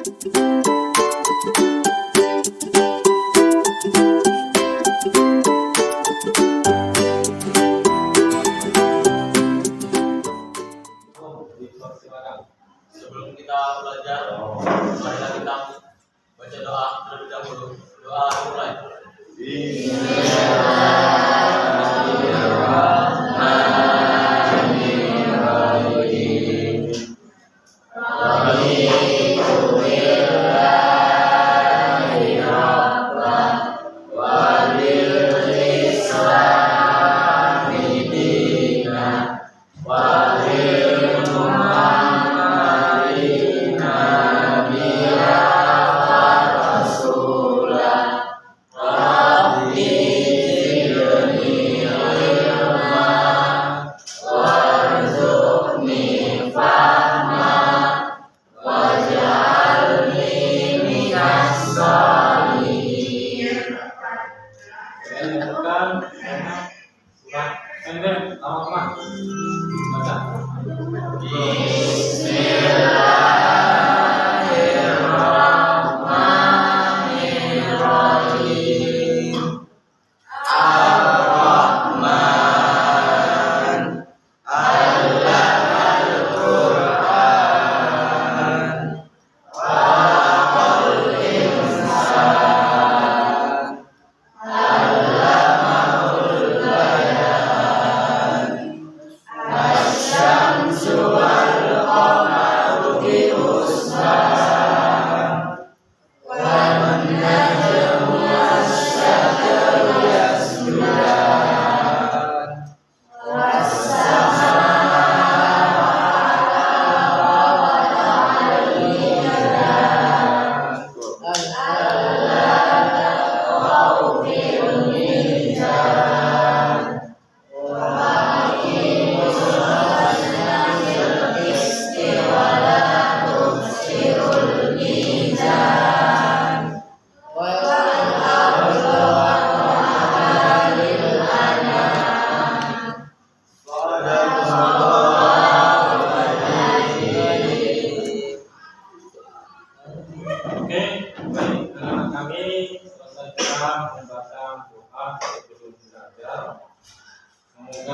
Sebelum kita belajar, marilah kita baca doa terlebih dahulu. Doa mulai.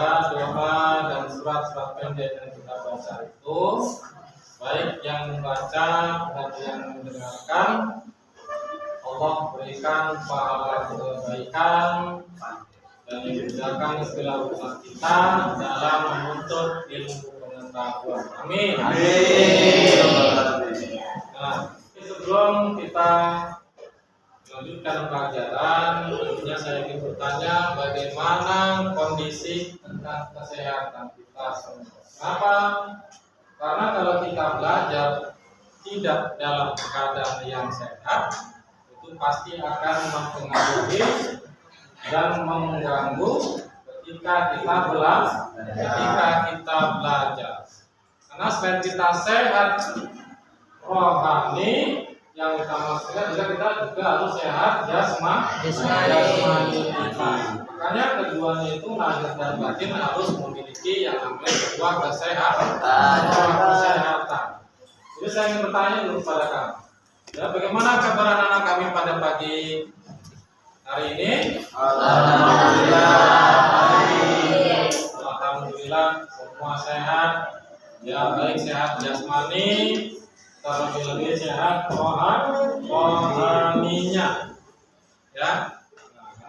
Semoga doa dan surat-surat pendek yang kita baca itu, baik yang membaca dan yang mendengarkan, Allah berikan pahala kebaikan dan dimudahkan segala usaha kita dalam menuntut ilmu pengetahuan. Amin. Nah, sebelum kita melanjutkan pelajaran, tentunya saya ingin bertanya bagaimana kondisi tentang kesehatan kita semua. Kenapa? Karena kalau kita belajar tidak dalam keadaan yang sehat, itu pasti akan mempengaruhi dan mengganggu ketika kita belajar. Karena selain kita sehat rohani, yang utama sekali juga kita harus sehat jasmani kita. Makanya keduanya itu lahir dan batin harus memiliki yang namanya sebuah kesehatan. Jadi saya ingin bertanya dulu kepada kamu, ya, bagaimana kabar anak-anak kami pada pagi hari ini? Alhamdulillah semua sehat, ya, baik sehat jasmani, terlebih sehat rohaninya, ya.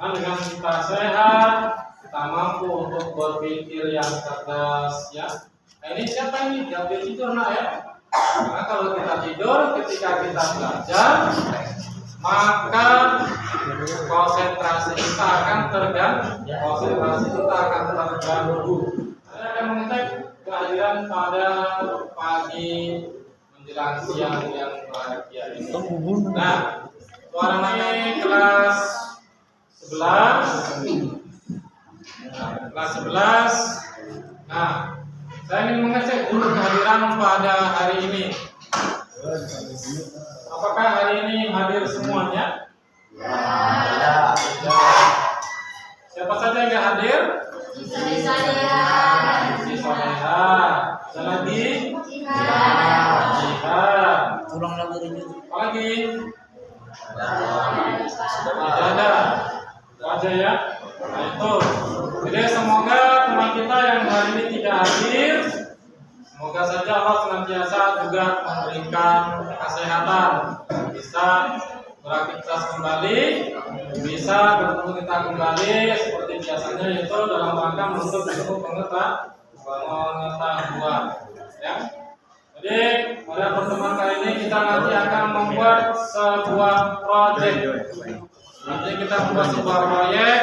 Nah, dengan kita sehat, kita mampu untuk berpikir yang cerdas, ya. Nah, ini siapa ini? Dia tidur, nak, ya. Karena kalau kita tidur ketika kita belajar, maka konsentrasi kita akan terganggu. Saya akan mengecek kehadiran pada pagi menjelang siang yang bahagia ini. Nah, suara ini kelas 11. Kelas 11. Nah, saya ingin mengecek dulu kehadiran pada hari ini. Apakah hari ini hadir semuanya? Ya. Siapa saja yang hadir? Sisi Soleha. Ada lagi? Jihad. Apalagi? Ada. Itu aja ya. Nah itu. Jadi semoga teman kita yang hari ini tidak hadir, semoga saja Allah senantiasa juga memberikan kesehatan, bisa beraktivitas kembali, bisa bertemu kita kembali seperti biasanya, yaitu dalam rangka menuntut ilmu pengetahuan. Ya. Jadi pada pertemuan kali ini kita nanti akan membuat sebuah proyek. Nanti kita membuat sebuah proyek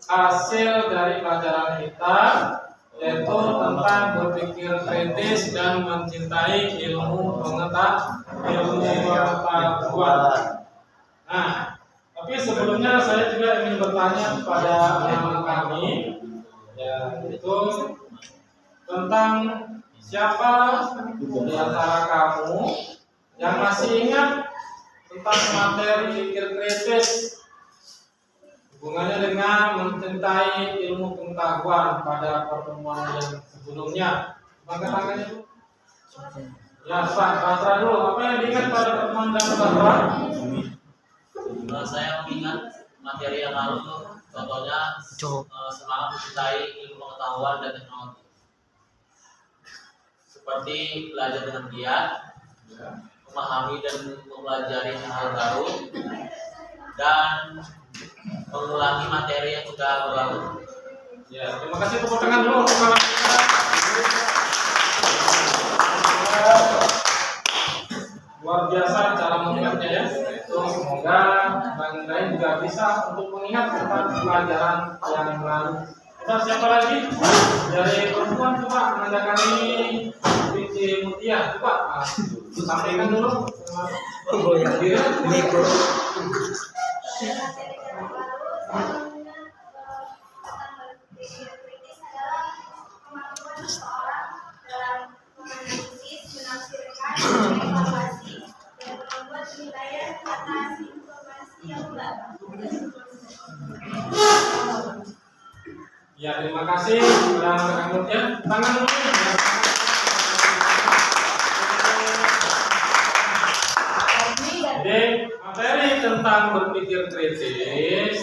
hasil dari pelajaran kita, yaitu tentang berpikir kritis dan mencintai ilmu pengetahuan. Nah, tapi sebelumnya saya juga ingin bertanya kepada anak kami, yaitu tentang siapa di antara kamu yang masih ingat tentang materi pikir kritis hubungannya dengan mencintai ilmu pengetahuan pada pertemuan yang sebelumnya? Angkat tangannya dulu. Ya, Pak dulu. Apa yang diingat pada pertemuan yang pertama? Saya mengingat materi yang lalu tuh, contohnya semangat mencintai ilmu pengetahuan dan teknologi, seperti belajar dengan giat, memahami dan mempelajari hal baru, dan mengulangi materi yang sudah berlalu. Ya, terima kasih. Tepuk tangan dulu untuk kawan kita. Luar biasa cara mengingatnya ya. Itu semoga yang lain juga bisa untuk mengingat tentang pelajaran yang lalu. Kita siapa lagi? Dari perempuan coba menandakan ini Vicky Mutia, coba sampaikan dulu. Mikro. Ya, terima kasih sudah mengangkut ya. Tangan dulu. Jadi, materi tentang berpikir kritis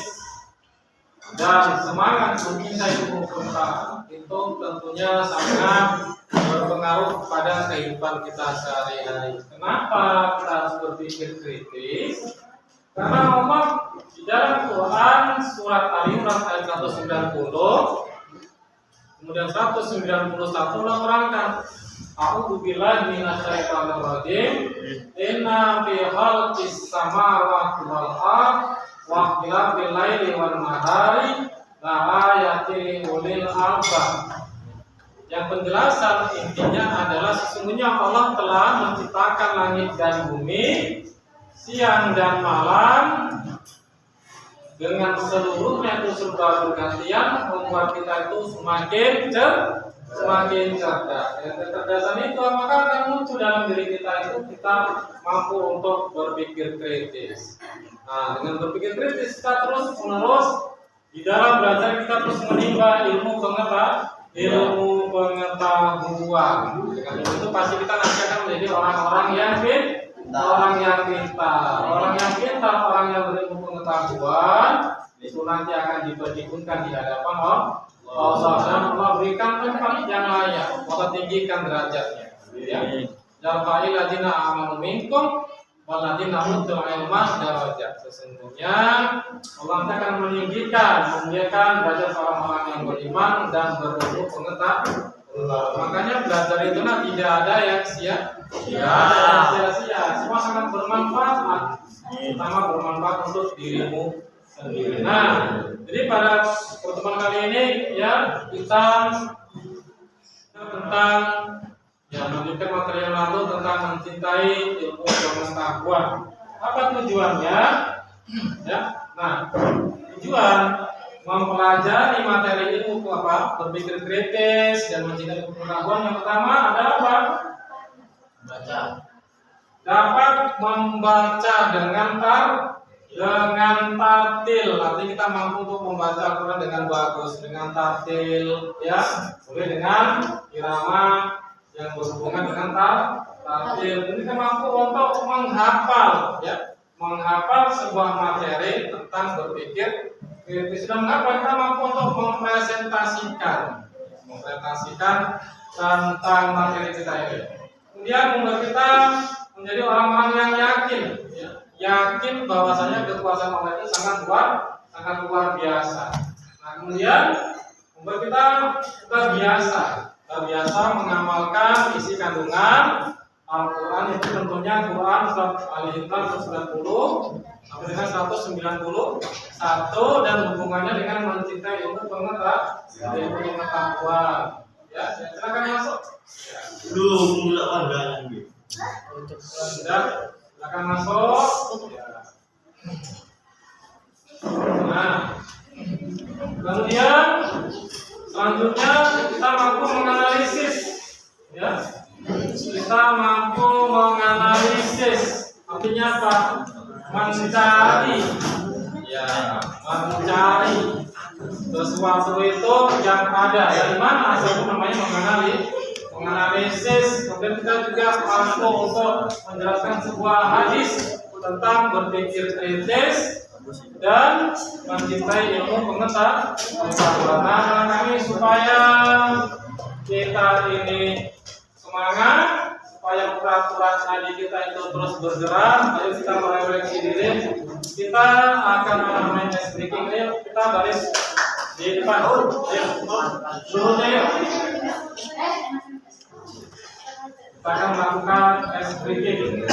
dan semangat mencintai ilmu pengetahuan itu tentunya sangat berpengaruh pada kehidupan kita sehari-hari. Kenapa kita harus berpikir kritis? Karena Allah di dalam Quran surat Al-Imran ayat 190 kemudian 191 Allah terangkan, A'udzubillahi minasyaitonir rajim, inna fi khalqis samawati wal ardh wa ikhtilafil laili wan nahari la ayatin li ulil albab. Yang penjelasan intinya adalah sesungguhnya Allah telah menciptakan langit dan bumi, siang dan malam dengan seluruhnya itu serba bergantian, membuat kita itu semakin cerdas. Dan kecerdasan itu maka akan muncul dalam diri kita itu kita mampu untuk berpikir kritis. Nah, dengan berpikir kritis kita terus menerus di dalam belajar kita terus menimba ilmu pengetahuan. Dengan itu pasti kita nanti akan menjadi orang-orang yang pintar, orang yang berilmu pengetahuan itu nanti akan diperhitungkan di hadapan Allah dan Allah berikan tempat yang layak, Allah tinggikan derajatnya. Ya, Jafa'il ladina amanu minkum waladina utul ilma darajat. Sesungguhnya Allah akan meninggikan, memuliakan derajat orang-orang yang beriman dan berilmu pengetahuan. Makanya belajar itu tidak ada yang sia-sia, semua sangat bermanfaat, terutama bermanfaat untuk dirimu sendiri. Nah, jadi pada pertemuan kali ini ya kita tentang melanjutkan materi yang lalu tentang mencintai ilmu pengetahuan. Apa tujuannya? Ya, nah tujuan mempelajari materi ilmu apa? Berpikir kritis dan mencintai ilmu pengetahuan yang pertama adalah apa? Baca. Dapat membaca dengan tartil. Artinya kita mampu untuk membaca Al-Quran dengan bagus, dengan tartil, ya, boleh dengan irama yang berhubungan dengan Tampil ini kan mampu untuk menghafal, ya, menghafal sebuah materi tentang berpikir kritis. Dan mengapa kita mampu untuk mempresentasikan tentang materi kita ini. Kemudian membuat kita menjadi orang-orang yang yakin, ya, yakin bahwasanya kekuasaan Allah itu sangat luar biasa. Nah, kemudian membuat kita terbiasa mengamalkan isi kandungan Al-Quran, itu tentunya Quran surat Al-Imran 90 sampai dengan 191 dan hubungannya dengan mencintai ilmu pengetahuan. Ya, silakan masuk. Belum mulai pandangan gitu. Sudah, silakan masuk. Nah, kemudian selanjutnya kita mampu menganalisis, ya. Kita mampu menganalisis, artinya apa? Mencari, ya, mencari sesuatu itu yang ada dari mana, itu namanya menganalisis. Kemudian kita juga mampu untuk menjelaskan sebuah hadis tentang berpikir kritis dan mencintai ilmu pengetahuan. Nah, kami supaya kita ini semangat, supaya peraturan tadi kita itu terus bergerak, ayo kita merefleksi diri. Kita akan main speaking, ayo kita baris di depan. Dulunya yuk. Kita akan melakukan speaking.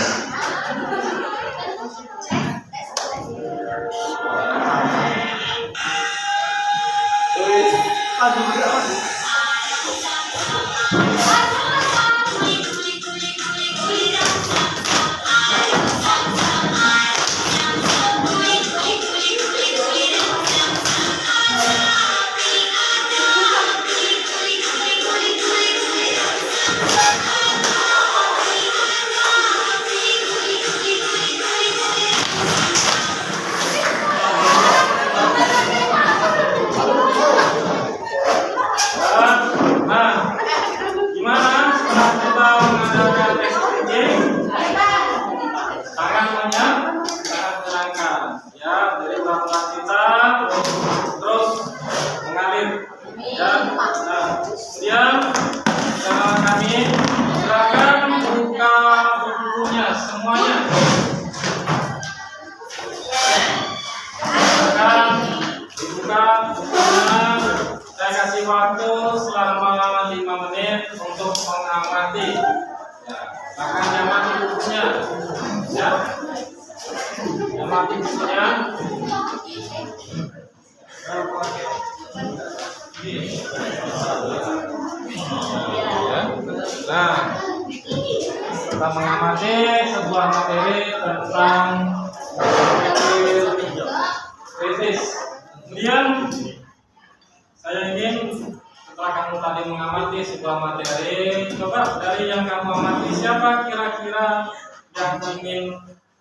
Waktu selama 5 menit untuk mengamati, ya, akan amati bukunya, ya, amati bukunya. Nah, kita mengamati sebuah materi tentang berpikir kritis. Kemudian saya ingin setelah kamu tadi mengamati sebuah materi, coba dari yang kamu amati siapa kira-kira yang ingin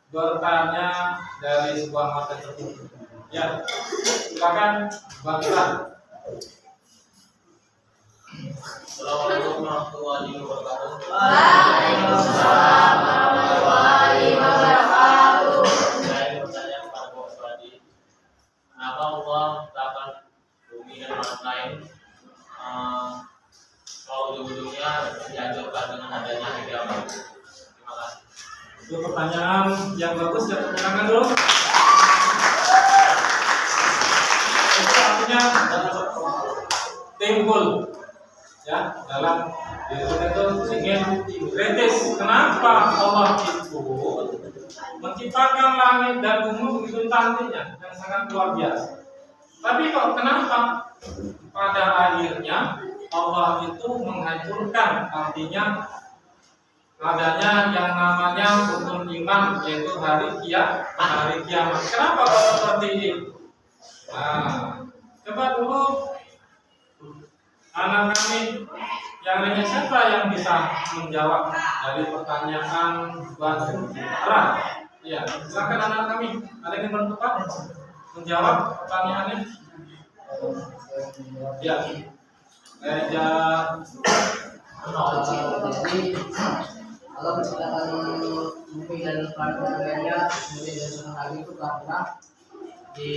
bertanya dari sebuah materi tersebut? Ya, silakan Bapak. Assalamualaikum warahmatullahi wabarakatuh. Waalaikumsalam warahmatullahi wabarakatuh. Saya bertanya kepada Bapak Swadi, kenapa Allah menciptakan bumi dan orang lain? Kalau ujung-ujungnya dianjurkan dengan adanya kiamat. Terima kasih. Itu pertanyaan yang bagus, ya, silakan dulu. Itu artinya timbul, ya, dalam diri kita itu ingin kritis. Kenapa Allah itu menciptakan langit dan bumi begitu cantiknya dan sangat luar biasa? Tapi kok kenapa pada akhirnya Allah itu menghancurkan, artinya adanya yang namanya rukun iman, yaitu hari kiamat. Kenapa kok seperti ini? Nah, coba dulu anak kami yang lainnya, siapa yang bisa menjawab dari pertanyaan Barat? Iya, silakan anak kami. Ada yang bertempat menjawab pertanyaannya? Ya, Allah menciptakan bumi dan planet lainnya, kemudian dari suatu hari itu karena di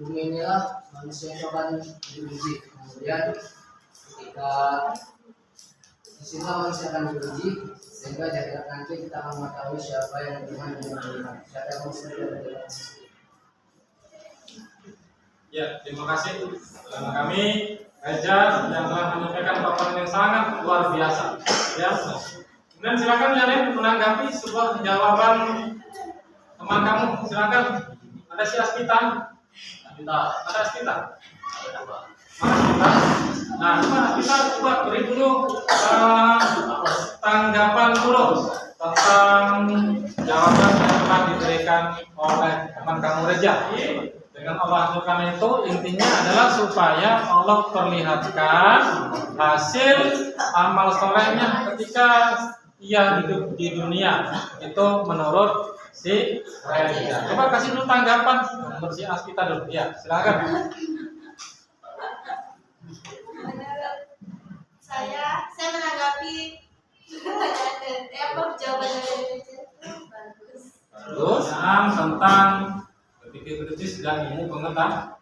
bumi inilah manusia itu akan diuji. Kemudian ketika disinilah manusia akan diuji, sehingga di akhirat nanti kita akan mengetahui siapa yang beriman dan yang beriman, siapa yang muslim dan yang tidak muslim. Ya, terima kasih karena kami Reza yang telah menyampaikan paparan yang sangat luar biasa. Ya, kemudian silakan yang lain menanggapi sebuah jawaban teman kamu. Silakan. Ada si Aspita. Ada Aspita. Nah, kita coba beri dulu tanggapan dulu tentang jawaban yang telah diberikan oleh teman kamu Reza. Dengan Allah aturkan itu intinya adalah supaya Allah perlihatkan hasil amal solehnya ketika ia hidup di dunia itu menurut si Reza. Coba kasih dulu tanggapan menurut si Aspita dulu. Ya, silakan. Saya menanggapi jawaban dari bagus. Terus tentang berpikir kritis dan ilmu pengetahuan.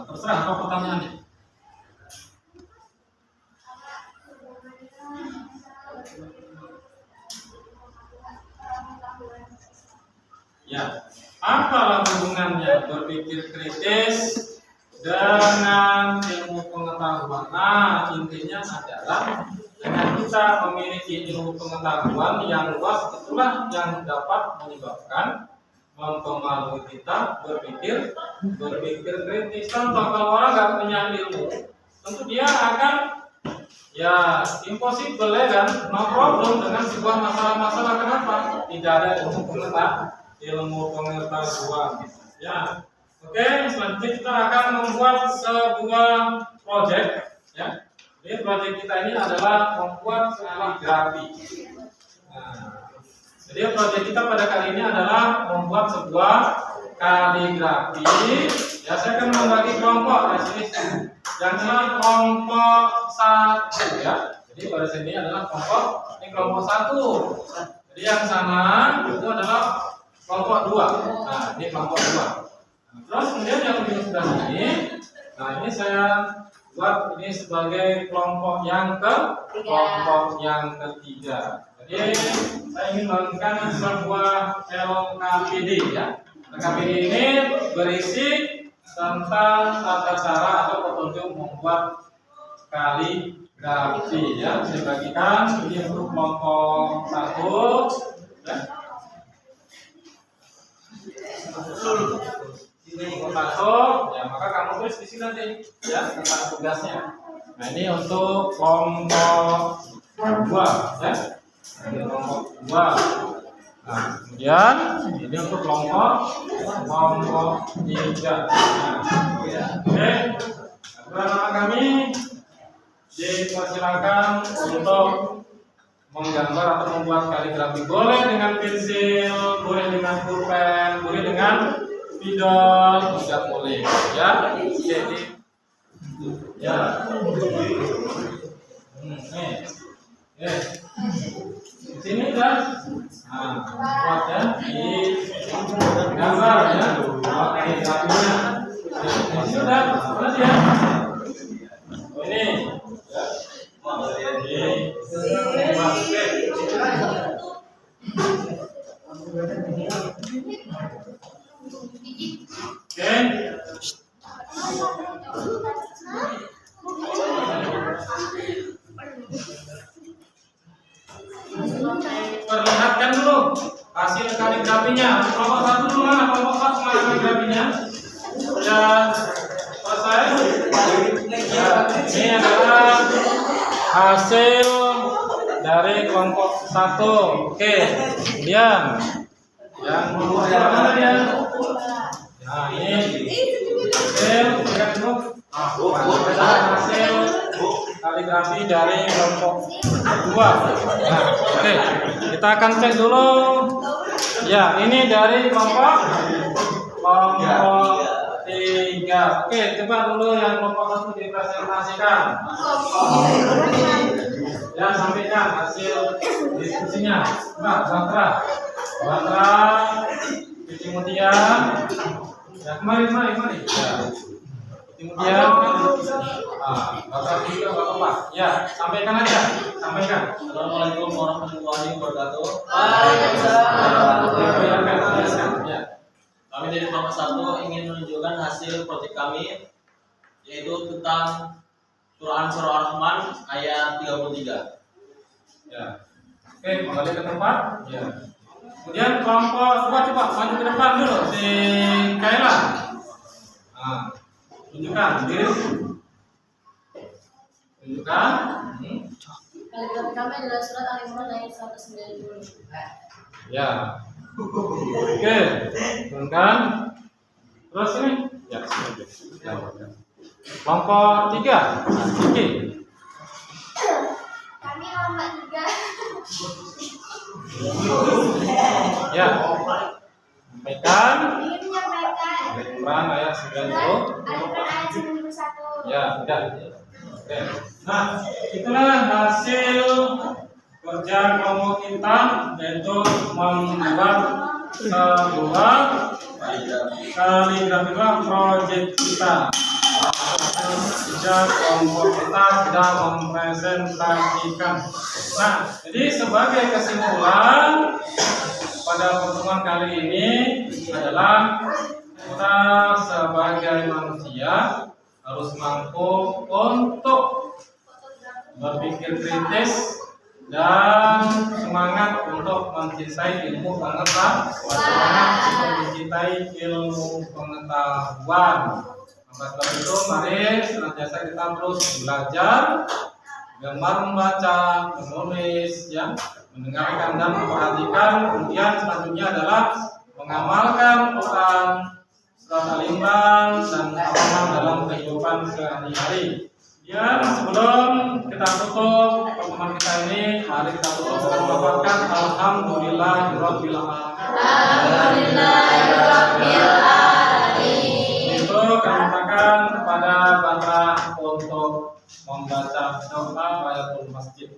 Terserah apa pertanyaannya. Ya, apalah hubungannya berpikir kritis dengan ilmu pengetahuan? Nah, intinya adalah dengan kita memiliki ilmu pengetahuan yang luas, itulah yang dapat menyebabkan mempengaruhi kita berpikir kritis. Contoh, kalau orang nggak punya ilmu, tentu dia akan ya impossible ya kan, no problem dengan sebuah masalah-masalah. Kenapa? Tidak ada ilmu pengetahuan. Ya, oke. Selanjutnya kita akan membuat sebuah project. Ya, jadi project kita ini adalah membuat kaligrafi. Nah, jadi proyek kita pada kali ini adalah membuat sebuah kaligrafi. Ya, saya akan membagi kelompok di sini. Yang ini kelompok 1 ya. Jadi pada sini adalah kelompok 1. Jadi yang sana itu adalah kelompok 2. Nah, ini kelompok 2. Nah, terus kemudian yang di sebelah ini, nah ini saya buat ini sebagai kelompok yang ketiga. Jadi saya ingin membagikan sebuah LKPD ya. LKPD ini berisi tentang tata cara atau petunjuk membuat kaligrafi ya. Saya bagikan ini untuk kelompok 1 ya. Kelompok 1 ya, maka kamu tulis di sini nanti ya tentang tugasnya. Nah, ini untuk kelompok 2 ya. Ini kelompok 2. Nah, kemudian ini untuk kelompok 3. Nah, oke. Anak kami dipersilakan untuk menggambar atau membuat kaligrafi. Boleh dengan pensil, boleh dengan pulpen, boleh dengan spidol, tidak boleh. Ya, jadi ya. Di sini kan, buat ya di gambar ya, pakai kaligrafinya. Ini sudah, mana dia? Ini, perlihatkan dulu hasil kaligrafinya. Kelompok 1 dulu mana? Kelompok 1 mana kaligrafinya? Ya, selesai. Ya, ini adalah hasil dari kelompok 1. Oke, kemudian yang nomor mana dia? Nah, ini hasil hasil kaligrafi dari kelompok 2. Nah, oke, kita akan cek dulu. Ya, ini dari kelompok 3. Oke, coba dulu yang kelompok 1 dipresentasikan. Ya, sampaikan hasil diskusinya. Nah, Batra, Cici Mutia. Ya, kemari. Ya. Kemudian, Bapak juga Bapak. Ya, sampaikan aja. Assalamualaikum warahmatullahi wabarakatuh. Ya. Kami dari kelompok 1 ingin menunjukkan hasil proyek kami, yaitu tentang Quran Surah Ar-Rahman ayat 33. Ya. Oke, kembali ke tempat. Ya. Kemudian kelompok coba maju ke depan dulu si Kaila. Nah, tunjukkan diri. Tunjukkan. Kalimat kami adalah surat Al-Imran ayat 190. Ya. Oke, tunjukkan. Terus ini. Ya, ya. Kelompok 3. Kiki. Kami kelompok 3. Ya. Sampaikan. Ingin menyampaikan Al-Imran ayat 90. Al-Imran ayat 91. Ya, udah. Oke. Nah, itulah hasil kerja kelompok kita, yaitu membuat sebuah kaligrafi proyek kita. Kerja kelompok kita sudah mempresentasikan. Nah, jadi sebagai kesimpulan pada pertemuan kali ini adalah kita sebagai manusia harus mampu untuk berpikir kritis dan semangat untuk mencintai ilmu pengetahuan. Maka sebab itu mari senantiasa kita terus belajar, gemar membaca, menulis, ya, mendengarkan dan memperhatikan. Kemudian selanjutnya adalah mengamalkan Quran, surat Al-Imran dan amal dalam kehidupan sehari-hari. Ya, sebelum kita tutup pertemuan kita ini, mari kita tutup dengan melafalkan Alhamdulillahirabbil alamin. Itu kami mintakan kepada Batra untuk membaca doa Bayatul Masjid.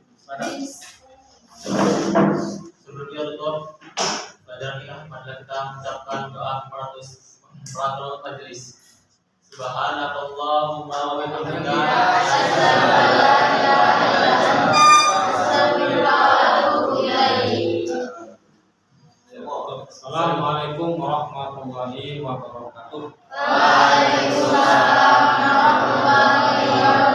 Sebelum kita tutup pelajaran kita, mari kita mengucapkan doa peratul majelis. Subhanallahumma wa bihamdika asyhadu an la ilaha illa anta astaghfiruka wa atubu ilaik. Assalamualaikum warahmatullahi wabarakatuh. Waalaikumsalam warahmatullahi wabarakatuh.